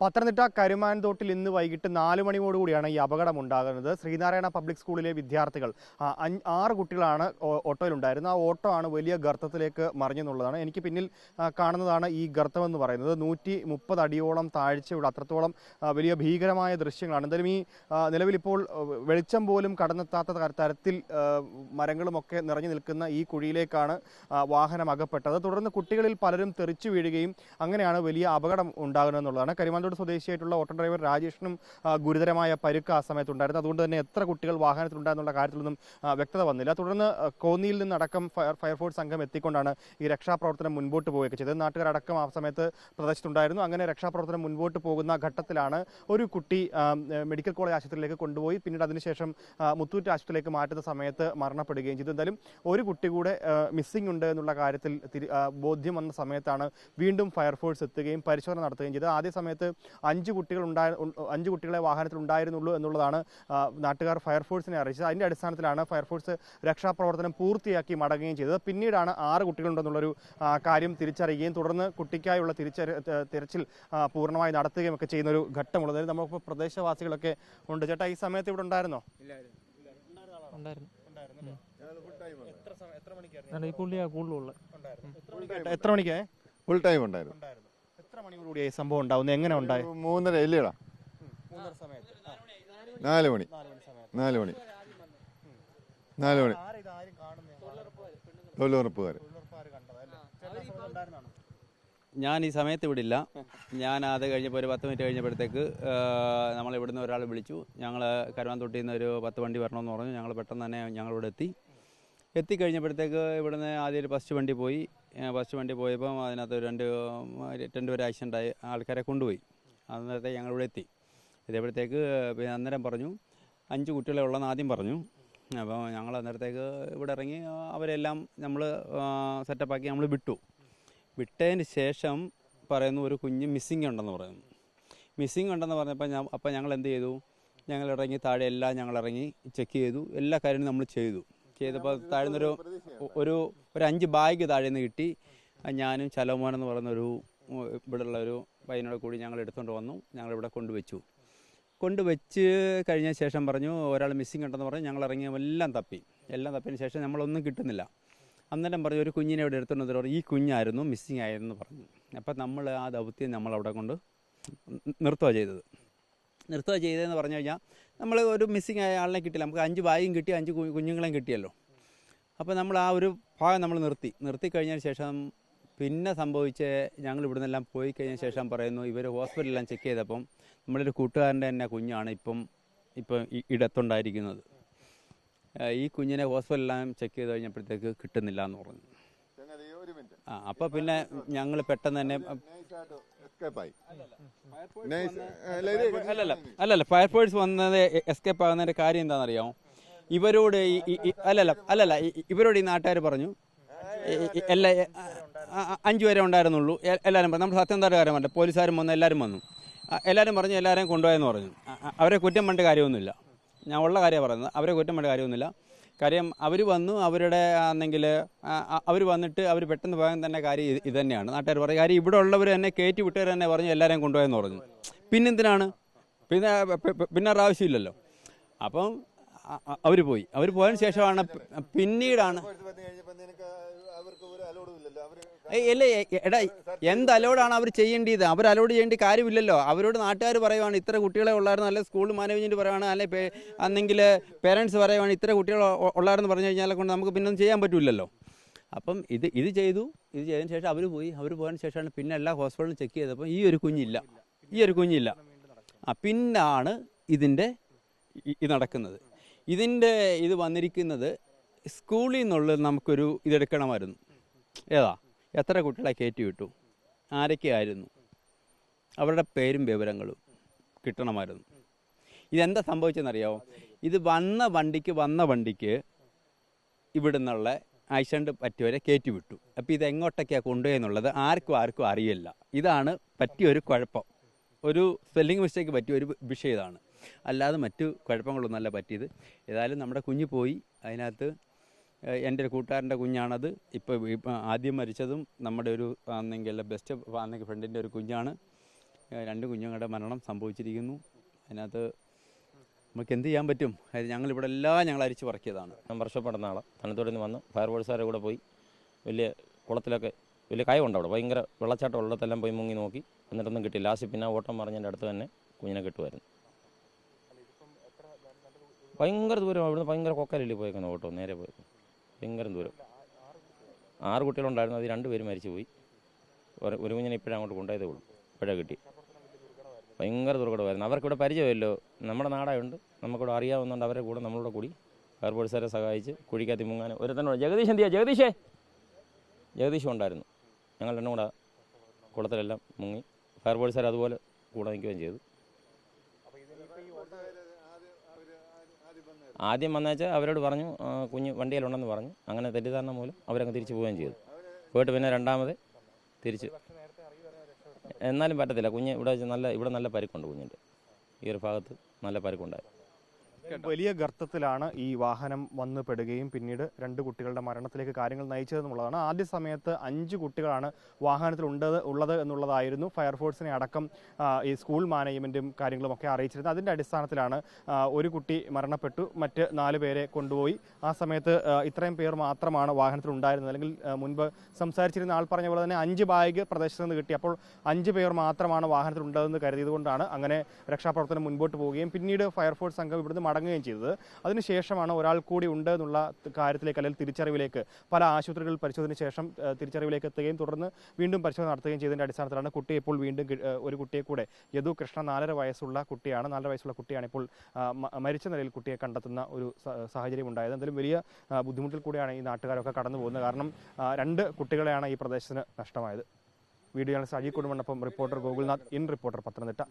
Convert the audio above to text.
പത്തനംതിട്ട കരുമാൻതോട്ടിൽ ഇന്ന് വൈകിട്ട് 4 മണിയോടുകൂടിയാണ് ഈ അപകടമുണ്ടാകുന്നത്. ശ്രീനാരായണ പബ്ലിക് സ്കൂളിലെ വിദ്യാർത്ഥികൾ 6 കുട്ടികളാണ് ഓട്ടോയിലുണ്ടായിരുന്നത്. ആ ഓട്ടോ ആണ് വലിയ ഗർത്തത്തിലേക്ക് മറിഞ്ഞെന്നുള്ളതാണ്. എനിക്ക് പിന്നിൽ കാണുന്നതാണ് ഈ ഗർത്തമെന്ന് പറയുന്നത്. 130 അടിയോളം താഴ്ചയുള്ള അത്രത്തോളം വലിയ ഭീകരമായ ദൃശ്യങ്ങളാണ്. എന്തായാലും ഈ നിലവിലിപ്പോൾ വെളിച്ചം പോലും കടന്നെത്താത്ത തരത്തിൽ മരങ്ങളുമൊക്കെ നിറഞ്ഞു നിൽക്കുന്ന ഈ കുഴിയിലേക്കാണ് വാഹനം അകപ്പെട്ടത്. തുടർന്ന് കുട്ടികളിൽ പലരും തെറിച്ചു വീഴുകയും അങ്ങനെയാണ് വലിയ അപകടം ഉണ്ടാകുന്നതെന്നുള്ളതാണ്. കരുമാൻതോട് സ്വദേശിയായിട്ടുള്ള ഓട്ടോ ഡ്രൈവർ രാജേഷിനും ഗുരുതരമായ പരുക്ക് ആ സമയത്തുണ്ടായിരുന്നു. അതുകൊണ്ട് തന്നെ എത്ര കുട്ടികൾ വാഹനത്തിലുണ്ടായിരുന്നുള്ള കാര്യത്തിലൊന്നും വ്യക്തത വന്നില്ല. തുടർന്ന് കോന്നിയിൽ നിന്നടക്കം ഫയർഫോഴ്സ് സംഘം എത്തിക്കൊണ്ടാണ് ഈ രക്ഷാപ്രവർത്തനം മുൻപോട്ട് പോവുകയൊക്കെ ചെയ്തത്. നാട്ടുകാരടക്കം ആ സമയത്ത് പ്രദേശത്തുണ്ടായിരുന്നു. അങ്ങനെ രക്ഷാപ്രവർത്തനം മുൻപോട്ട് പോകുന്ന ഘട്ടത്തിലാണ് ഒരു കുട്ടി മെഡിക്കൽ കോളേജ് ആശുപത്രിയിലേക്ക് കൊണ്ടുപോയി പിന്നീട് അതിനുശേഷം മുത്തൂറ്റ് ആശുപത്രിയിലേക്ക് മാറ്റുന്ന സമയത്ത് മരണപ്പെടുകയും ചെയ്തു. എന്തായാലും ഒരു കുട്ടി കൂടെ മിസ്സിംഗ് ഉണ്ട് എന്നുള്ള കാര്യത്തിൽ ബോധ്യം വന്ന സമയത്താണ് വീണ്ടും ഫയർഫോഴ്സ് എത്തുകയും പരിശോധന നടത്തുകയും ചെയ്തത്. ആദ്യ സമയത്ത് 5 കുട്ടികളെ വാഹനത്തിൽ ഉണ്ടായിരുന്നുള്ളൂ എന്നുള്ളതാണ് നാട്ടുകാർ ഫയർഫോഴ്സിനെ അറിയിച്ചത്. അതിൻ്റെ അടിസ്ഥാനത്തിലാണ് ഫയർഫോഴ്സ് രക്ഷാപ്രവർത്തനം പൂർത്തിയാക്കി മടങ്ങുകയും ചെയ്തത്. പിന്നീടാണ് 6 കുട്ടികളുണ്ടെന്നുള്ളൊരു കാര്യം തിരിച്ചറിയുകയും തുടർന്ന് കുട്ടിക്കായുള്ള തിരച്ചിൽ പൂർണ്ണമായി നടത്തുകയും ഒക്കെ ചെയ്യുന്ന ഒരു ഘട്ടമുള്ളത്. നമ്മളിപ്പോൾ പ്രദേശവാസികളൊക്കെ ഉണ്ട്. ചേട്ടാ, ഈ സമയത്ത് ഇവിടെ ഉണ്ടായിരുന്നോ? എത്ര മണിക്കാ? ഫുൾ ടൈം ഉണ്ടായിരുന്നു. എത്ര മണിയോടുകൂടിയായി സംഭവം ഉണ്ടാവുന്നത്? എങ്ങനെ ഉണ്ടായി? 3:30 ഇല്ലടാ, 4 മണി. തൊഴിലുറപ്പുകാർ. ഞാൻ ഈ സമയത്ത് ഇവിടെ ഇല്ല. ഞാൻ അത് കഴിഞ്ഞപ്പോൾ ഒരു 10 മിനിറ്റ് കഴിഞ്ഞപ്പോഴത്തേക്ക് നമ്മളിവിടുന്ന് ഒരാൾ വിളിച്ചു. ഞങ്ങൾ കരുമാൻതൊട്ടിയിൽ നിന്ന് ഒരു 10 വണ്ടി വരണമെന്ന് പറഞ്ഞു. ഞങ്ങൾ പെട്ടെന്ന് തന്നെ ഞങ്ങളിവിടെ എത്തിക്കഴിഞ്ഞപ്പോഴത്തേക്ക് ഇവിടുന്ന് ആദ്യം ഒരു ഫസ്റ്റ് വണ്ടി പോയപ്പോൾ അതിനകത്ത് രണ്ടുപേർ ആക്സിഡൻ്റായി ആൾക്കാരെ കൊണ്ടുപോയി. അന്നേരത്തെ ഞങ്ങളിവിടെ എത്തിയപ്പോഴത്തേക്ക് പിന്നെ അന്നേരം പറഞ്ഞു 5 കുട്ടികളെ ഉള്ളതെന്ന് ആദ്യം പറഞ്ഞു. അപ്പോൾ ഞങ്ങൾ അന്നേരത്തേക്ക് ഇവിടെ ഇറങ്ങി അവരെല്ലാം നമ്മൾ സെറ്റപ്പാക്കി നമ്മൾ വിട്ടതിന് ശേഷം പറയുന്നു ഒരു കുഞ്ഞ് മിസ്സിങ് ഉണ്ടെന്ന് പറഞ്ഞപ്പോൾ അപ്പോൾ ഞങ്ങൾ എന്ത് ചെയ്തു? ഞങ്ങൾ ഇറങ്ങി താഴെ എല്ലാം ഞങ്ങളിറങ്ങി ചെക്ക് ചെയ്തു. എല്ലാ കാര്യങ്ങളും നമ്മൾ ചെയ്തപ്പോൾ താഴ്ന്നൊരു 5 ബാഗ് താഴേന്ന് കിട്ടി. ഞാനും ചലോമോൻ എന്ന് പറയുന്നൊരു ഇവിടെയുള്ള ഒരു പയ്യനോട് കൂടി ഞങ്ങൾ എടുത്തുകൊണ്ട് വന്നു. ഞങ്ങളിവിടെ കൊണ്ടുവച്ച് കഴിഞ്ഞ ശേഷം പറഞ്ഞു ഒരാൾ മിസ്സിങ് ഉണ്ടെന്ന് പറഞ്ഞു. ഞങ്ങൾ ഇറങ്ങി എല്ലാം തപ്പിയതിന് ശേഷം നമ്മളൊന്നും കിട്ടുന്നില്ല. അന്നേരം പറഞ്ഞു ഒരു കുഞ്ഞിനെ ഇവിടെ എടുത്തുകൊണ്ട് പറഞ്ഞു ഈ കുഞ്ഞായിരുന്നു മിസ്സിങ് ആയതെന്ന് പറഞ്ഞു. അപ്പം നമ്മൾ ആ ദൗത്യം നമ്മളവിടെ കൊണ്ട് നിർത്തുക ചെയ്തതെന്ന് പറഞ്ഞു കഴിഞ്ഞാൽ നമ്മൾ ഒരു മിസ്സിങ് ആയ ആളിനെ കിട്ടില്ല. നമുക്ക് 5 ബാഗും കിട്ടി, 5 കുഞ്ഞുങ്ങളെയും കിട്ടിയല്ലോ. അപ്പോൾ നമ്മൾ ആ ഒരു ഭാഗം നമ്മൾ നിർത്തി കഴിഞ്ഞതിന് ശേഷം പിന്നെ സംഭവിച്ച് ഞങ്ങൾ ഇവിടെ നിന്നെല്ലാം പോയി കഴിഞ്ഞ ശേഷം പറയുന്നു ഇവർ ഹോസ്പിറ്റലെല്ലാം ചെക്ക് ചെയ്തപ്പം നമ്മളൊരു കൂട്ടുകാരൻ്റെ തന്നെ കുഞ്ഞാണ് ഇപ്പം ഇടത്തുണ്ടായിരിക്കുന്നത്. ഈ കുഞ്ഞിനെ ഹോസ്പിറ്റലെല്ലാം ചെക്ക് ചെയ്ത് കഴിഞ്ഞപ്പോഴത്തേക്ക് കിട്ടുന്നില്ല എന്ന് പറഞ്ഞു. അപ്പോൾ പിന്നെ ഞങ്ങൾ പെട്ടെന്ന് തന്നെ അല്ലല്ല ഫയർഫോഴ്സ് വന്നത് എസ്കേപ്പ് ആകുന്നതിൻ്റെ കാര്യം എന്താണെന്നറിയാമോ? ഇവരോട് ഈ നാട്ടുകാർ പറഞ്ഞു 5 പേരെ ഉണ്ടായിരുന്നുള്ളൂ. എല്ലാവരും പറഞ്ഞു. നമ്മൾ സത്യന്താകാരം പറഞ്ഞു, പോലീസുകാരും വന്നു, എല്ലാവരും പറഞ്ഞു എല്ലാവരെയും കൊണ്ടുപോയെന്ന് പറഞ്ഞു. അവരെ കുറ്റം പറഞ്ഞ കാര്യമൊന്നുമില്ല. ഞാൻ ഉള്ള കാര്യമാണ് പറയുന്നത്. അവരെ കുറ്റം പറഞ്ഞ കാര്യമൊന്നുമില്ല. കാര്യം അവർ വന്നു, അവരുടെ ആണെങ്കിൽ അവർ വന്നിട്ട് അവർ പെട്ടെന്ന് പോകാൻ തന്നെ കാര്യം ഇത് തന്നെയാണ്. നാട്ടുകാർ പറയും കാര്യം ഇവിടെ ഉള്ളവർ തന്നെ കയറ്റി വിട്ടുകാർ തന്നെ പറഞ്ഞു എല്ലാവരെയും കൊണ്ടുപോയെന്ന് പറഞ്ഞു. പിന്നെന്തിനാണ്? പിന്നെ ആവശ്യമില്ലല്ലോ. അപ്പം അവർ പോയതിന് ശേഷമാണ് പിന്നീടാണ് എടാ എന്ത് അലോഡാണ് അവർ ചെയ്യേണ്ടത്? അവർ അലോഡ് ചെയ്യേണ്ട കാര്യമില്ലല്ലോ. അവരോട് നാട്ടുകാർ പറയുവാണ് ഇത്ര കുട്ടികളെ ഉള്ളായിരുന്നു, അല്ലെങ്കിൽ സ്കൂൾ മാനേജ്മെൻറ്റ് പറയുവാണ്, അല്ലെങ്കിൽ അന്നെങ്കിൽ പേരൻസ് പറയുവാണ് ഇത്ര കുട്ടികൾ ഉള്ളായിരുന്നു പറഞ്ഞു കഴിഞ്ഞാൽ കൊണ്ട് നമുക്ക് പിന്നെ ഒന്നും ചെയ്യാൻ പറ്റില്ലല്ലോ. അപ്പം ഇത് ചെയ്തതിന് ശേഷം അവർ പോയതിന് ശേഷമാണ് പിന്നെ എല്ലാ ഹോസ്പിറ്റലിലും ചെക്ക് ചെയ്തപ്പോൾ ഈ ഒരു കുഞ്ഞില്ല. പിന്നാണ് ഇതിൻ്റെ നടക്കുന്നത്. ഇത് വന്നിരിക്കുന്നത് സ്കൂളിൽ നിന്നുള്ളത് നമുക്കൊരു ഇതെടുക്കണമായിരുന്നു. എത്ര കുട്ടികളെ കയറ്റി വിട്ടു, ആരൊക്കെ ആയിരുന്നു, അവരുടെ പേരും വിവരങ്ങളും കിട്ടണമായിരുന്നു. ഇതെന്താ സംഭവിച്ചെന്നറിയാമോ? ഇത് വന്ന വണ്ടിക്ക് ഇവിടെ നിന്നുള്ള ആക്സിഡൻറ്റ് പറ്റിയവരെ കയറ്റി വിട്ടു. അപ്പോൾ ഇതെങ്ങോട്ടൊക്കെയാണ് കൊണ്ടുപോയെന്നുള്ളത് ആർക്കും അറിയില്ല. ഇതാണ് പറ്റിയൊരു കുഴപ്പം. ഒരു സ്പെല്ലിംഗ് മിസ്റ്റേക്ക് പറ്റിയ ഒരു വിഷയം ഇതാണ്. അല്ലാതെ മറ്റു കുഴപ്പങ്ങളൊന്നുമല്ല പറ്റിയത്. ഏതായാലും നമ്മുടെ കുഞ്ഞ് പോയി. അതിനകത്ത് എൻ്റെ ഒരു കൂട്ടുകാരൻ്റെ കുഞ്ഞാണത്. ഇപ്പോൾ ആദ്യം മരിച്ചതും നമ്മുടെ ഒരു ബെസ്റ്റ് ഫ്രണ്ടിൻ്റെ ഒരു കുഞ്ഞാണ്. രണ്ട് കുഞ്ഞുങ്ങളുടെ മരണം സംഭവിച്ചിരിക്കുന്നു. അതിനകത്ത് നമുക്ക് എന്ത് ചെയ്യാൻ പറ്റും? അതായത് ഞങ്ങളിവിടെ എല്ലാം ഞങ്ങൾ അരിച്ചു പറക്കിയതാണ്. ഞാൻ വർഷപ്പെടുന്ന ആളാണ്. തണുത്തോടെ നിന്ന് വന്ന് ഫയർഫോഴ്സുകാരെ കൂടെ പോയി വലിയ കുളത്തിലൊക്കെ വലിയ കായമുണ്ട്, അവിടെ ഭയങ്കര വെള്ളച്ചാട്ടം ഉള്ളിടത്തെല്ലാം പോയി മുങ്ങി നോക്കി, എന്നിട്ടൊന്നും കിട്ടിയില്ല. ലാസ്റ്റ് പിന്നെ ഓട്ടം പറഞ്ഞതിൻ്റെ അടുത്ത് തന്നെ കുഞ്ഞിനെ കിട്ടുമായിരുന്നു. ഭയങ്കര ദൂരം, അവിടുന്ന് ഭയങ്കര കൊക്കലല്ലേ പോയേക്കുന്നത്, ഓട്ടോ നേരെ പോയി ഭയങ്കര ദൂരം. 6 കുട്ടികളുണ്ടായിരുന്നു, അത് 2 പേര് മരിച്ചു പോയി. ഒരു കുഞ്ഞിനെ ഇപ്പോഴേ അങ്ങോട്ട് കൊണ്ടുപോയതേ ഉള്ളൂ, ഇപ്പോഴേ കിട്ടി. ഭയങ്കര ദുർഘടമായിരുന്നു. അവർക്കിവിടെ പരിചയമല്ലോ, നമ്മുടെ നാടായുണ്ട്, നമുക്കിവിടെ അറിയാവുന്നതുകൊണ്ട് അവരെ കൂടെ നമ്മളുടെ കൂടി ഫയർഫോഴ്സുകാരെ സഹായിച്ച് കുഴിക്കകത്ത് മുങ്ങാൻ ഒരുത്തനോട് ജഗദീഷ് എന്തിയാ ജഗദീഷും ഉണ്ടായിരുന്നു. ഞങ്ങൾ രണ്ടും കൂടെ കുളത്തിലെല്ലാം മുങ്ങി. ഫയർഫോഴ്സുകാർ അതുപോലെ കൂടെ നിൽക്കുകയും ചെയ്തു. ആദ്യം വന്നേച്ചാൽ അവരോട് പറഞ്ഞു കുഞ്ഞ് വണ്ടിയിലുണ്ടെന്ന് പറഞ്ഞു. അങ്ങനെ തെറ്റിദ്ധാരണ മൂലം അവരങ്ങ് തിരിച്ചു പോവുകയും ചെയ്തു. പോയിട്ട് പിന്നെ രണ്ടാമത് തിരിച്ച്, എന്നാലും പറ്റത്തില്ല. കുഞ്ഞ് ഇവിടെ നല്ല പരിക്കുണ്ട്, കുഞ്ഞിൻ്റെ ഈ ഒരു ഭാഗത്ത് നല്ല പരിക്കുണ്ടായിരുന്നു. വലിയ ഗർത്തത്തിലാണ് ഈ വാഹനം വന്ന് പെടുകയും പിന്നീട് 2 കുട്ടികളുടെ മരണത്തിലേക്ക് കാര്യങ്ങൾ നയിച്ചതെന്നുള്ളതാണ്. ആദ്യ സമയത്ത് 5 കുട്ടികളാണ് വാഹനത്തിൽ ഉള്ളത് എന്നുള്ളതായിരുന്നു ഫയർഫോഴ്സിനെ അടക്കം ഈ സ്കൂൾ മാനേജ്മെൻറ്റും കാര്യങ്ങളുമൊക്കെ അറിയിച്ചിരുന്നത്. അതിൻ്റെ അടിസ്ഥാനത്തിലാണ് ഒരു കുട്ടി മരണപ്പെട്ടു, മറ്റ് 4 പേരെ കൊണ്ടുപോയി. ആ സമയത്ത് ഇത്രയും പേർ മാത്രമാണ് വാഹനത്തിൽ ഉണ്ടായിരുന്നത്. അല്ലെങ്കിൽ മുൻപ് സംസാരിച്ചിരുന്ന ആൾ പറഞ്ഞ പോലെ തന്നെ 5 ബാഗ് പ്രദേശത്ത് നിന്ന് കിട്ടി. അപ്പോൾ 5 പേർ മാത്രമാണ് വാഹനത്തിൽ ഉണ്ടതെന്ന് കരുതിയതുകൊണ്ടാണ് അങ്ങനെ രക്ഷാപ്രവർത്തനം മുൻപോട്ട് പോവുകയും പിന്നീട് ഫയർഫോഴ്സ് സംഘം ഇവിടുന്ന് മടങ്ങുകയും ചെയ്തത്. അതിനുശേഷമാണ് ഒരാൾ കൂടി ഉണ്ട് എന്നുള്ള കാര്യത്തിലേക്ക്, അല്ലെങ്കിൽ തിരിച്ചറിവിലേക്ക്, പല ആശുപത്രികളിൽ പരിശോധനയ്ക്ക് ശേഷം തിരിച്ചറിവിലേക്ക് എത്തുകയും തുടർന്ന് വീണ്ടും പരിശോധന നടത്തുകയും ചെയ്തതിൻ്റെ അടിസ്ഥാനത്തിലാണ് കുട്ടിയെ ഇപ്പോൾ വീണ്ടും ഒരു കുട്ടിയെ കൂടെ, യദു കൃഷ്ണ 4.5 വയസ്സുള്ള കുട്ടിയാണ് ഇപ്പോൾ മരിച്ച നിലയിൽ കുട്ടിയെ കണ്ടെത്തുന്ന ഒരു സാഹചര്യം ഉണ്ടായത്. എന്തായാലും വലിയ ബുദ്ധിമുട്ടിൽ കൂടിയാണ് ഈ നാട്ടുകാരൊക്കെ കടന്നു പോകുന്നത്. കാരണം 2 കുട്ടികളെയാണ് ഈ പ്രദേശത്തിന് നഷ്ടമായത്. വീഡിയോ ജേർണലിസ്റ്റ് അജി കുടുംബനൊപ്പം റിപ്പോർട്ടർ ഗോകുൽനാഥ്, റിപ്പോർട്ടർ പത്തനംതിട്ട.